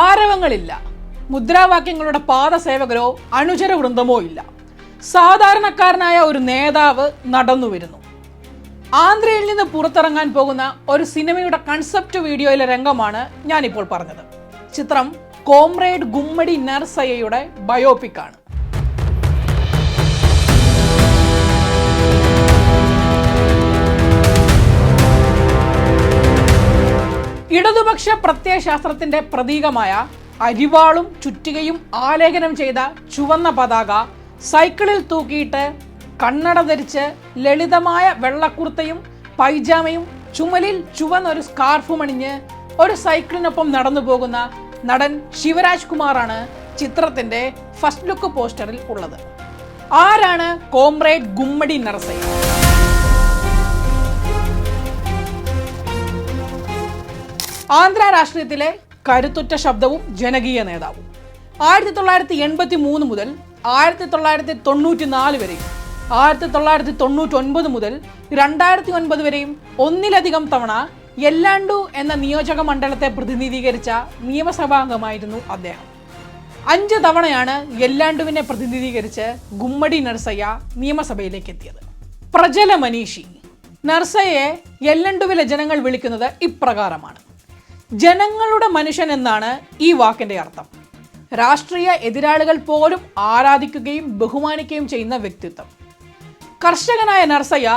ആരവങ്ങളില്ല, മുദ്രാവാക്യങ്ങളുടെ പാദസേവകരോ അനുചര വൃന്ദമോ ഇല്ല. സാധാരണക്കാരനായ ഒരു നേതാവ് നടന്നു വരുന്നു. ആന്ധ്രയിൽ നിന്ന് പുറത്തിറങ്ങാൻ പോകുന്ന ഒരു സിനിമയുടെ കൺസെപ്റ്റ് വീഡിയോയിലെ രംഗമാണ് ഞാനിപ്പോൾ പറഞ്ഞത്. ചിത്രം കോമ്രേഡ് ഗുമ്മടി നർസയ്യയുടെ ബയോപിക് ആണ്. ഇടതുപക്ഷ പ്രത്യയശാസ്ത്രത്തിന്റെ പ്രതീകമായ അരിവാളും ചുറ്റികയും ആലേഖനം ചെയ്ത ചുവന്ന പതാക സൈക്കിളിൽ തൂക്കിയിട്ട് കണ്ണട ധരിച്ച് ലളിതമായ വെള്ളക്കുർത്തയും പൈജാമയും ചുമലിൽ ചുവന്നൊരു സ്കാർഫും അണിഞ്ഞ് ഒരു സൈക്കിളിനൊപ്പം നടന്നു പോകുന്ന നടൻ ശിവരാജ് കുമാറാണ് ചിത്രത്തിന്റെ ഫസ്റ്റ് ലുക്ക് പോസ്റ്ററിൽ ഉള്ളത്. ആരാണ് കോമ്രേഡ് ഗുമ്മടി നർസയ്യ? ആന്ധ്ര രാഷ്ട്രീയത്തിലെ കരുത്തുറ്റ ശബ്ദവും ജനകീയ നേതാവും. 1983 മുതൽ 1994 വരെയും 1999 മുതൽ 2009 വരെയും ഒന്നിലധികം തവണ യെല്ലാണ്ടു എന്ന നിയോജക മണ്ഡലത്തെ പ്രതിനിധീകരിച്ച നിയമസഭാംഗമായിരുന്നു അദ്ദേഹം. 5 തവണയാണ് യെല്ലാണ്ടുവിനെ പ്രതിനിധീകരിച്ച് ഗുമ്മടി നർസയ്യ നിയമസഭയിലേക്ക് എത്തിയത്. പ്രജല മനീഷി. നർസയ്യയെ യെല്ലണ്ടുവിലെ ജനങ്ങൾ വിളിക്കുന്നത് ഇപ്രകാരമാണ്: ജനങ്ങളുടെ മനുഷ്യൻ എന്നാണ് ഈ വാക്കിന്റെ അർത്ഥം. രാഷ്ട്രീയ എതിരാളികൾ പോലും ആരാധിക്കുകയും ബഹുമാനിക്കുകയും ചെയ്യുന്ന വ്യക്തിത്വം. കർഷകനായ നർസയ്യ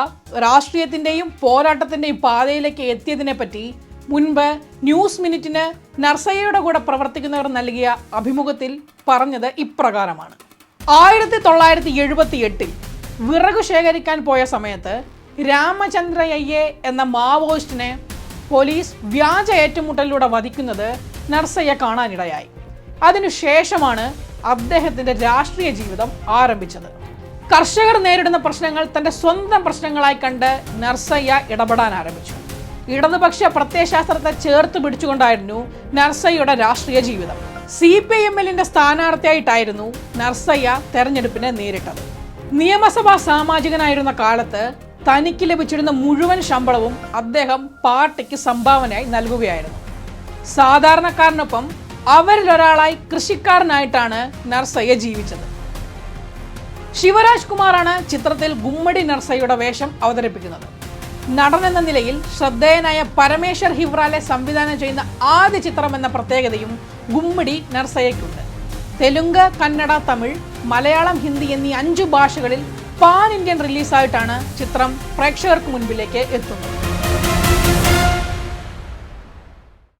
രാഷ്ട്രീയത്തിന്റെയും പോരാട്ടത്തിന്റെയും പാതയിലേക്ക് എത്തിയതിനെ പറ്റി മുൻപ് ന്യൂസ് മിനിറ്റിന് നർസയ്യയുടെ കൂടെ പ്രവർത്തിക്കുന്നവർ നൽകിയ അഭിമുഖത്തിൽ പറഞ്ഞത് ഇപ്രകാരമാണ്: 1978 വിറകു ശേഖരിക്കാൻ പോയ സമയത്ത് രാമചന്ദ്രയ്യെ എന്ന മാവോയിസ്റ്റിനെ പോലീസ് വ്യാജ ഏറ്റുമുട്ടലിലൂടെ വധിക്കുന്നത് നർസയ്യ കാണാനിടയായി. അതിനുശേഷമാണ് അദ്ദേഹത്തിന്റെ രാഷ്ട്രീയ ജീവിതം ആരംഭിച്ചത്. കർഷകർ നേരിടുന്ന പ്രശ്നങ്ങൾ തന്റെ സ്വന്തം പ്രശ്നങ്ങളായി കണ്ട് നർസയ്യ ഇടപെടാൻ ആരംഭിച്ചു. ഇടതുപക്ഷ പ്രത്യയശാസ്ത്രത്തെ ചേർത്ത് പിടിച്ചുകൊണ്ടായിരുന്നു നർസയ്യയുടെ രാഷ്ട്രീയ ജീവിതം. CPIMന്റെ സ്ഥാനാർത്ഥിയായിട്ടായിരുന്നു നർസയ്യ തെരഞ്ഞെടുപ്പിനെ നേരിട്ടത്. നിയമസഭാ സാമാജികനായിരുന്ന കാലത്ത് തനിക്ക് ലഭിച്ചിരുന്ന മുഴുവൻ ശമ്പളവും അദ്ദേഹം പാർട്ടിക്ക് സംഭാവനയായി നൽകുകയായിരുന്നു. സാധാരണക്കാരനൊപ്പം അവരിലൊരാളായി കൃഷിക്കാരനായിട്ടാണ് നർസയ്യ ജീവിച്ചത്. ശിവരാജ് കുമാറാണ് ചിത്രത്തിൽ ഗുമ്മടി നർസയ്യയുടെ വേഷം അവതരിപ്പിക്കുന്നത്. നടൻ എന്ന നിലയിൽ ശ്രദ്ധേയനായ പരമേശ്വർ ഹിവ്രാലെ സംവിധാനം ചെയ്യുന്ന ആദ്യ ചിത്രം എന്ന പ്രത്യേകതയും ഗുമ്മടി നർസയ്യയ്ക്കുണ്ട്. തെലുങ്ക്, കന്നഡ, തമിഴ്, മലയാളം, ഹിന്ദി എന്നീ 5 ഭാഷകളിൽ പാൻ ഇന്ത്യൻ റിലീസായിട്ടാണ് ചിത്രം പ്രേക്ഷകർക്ക് മുൻപിലേക്ക് എത്തുന്നത്.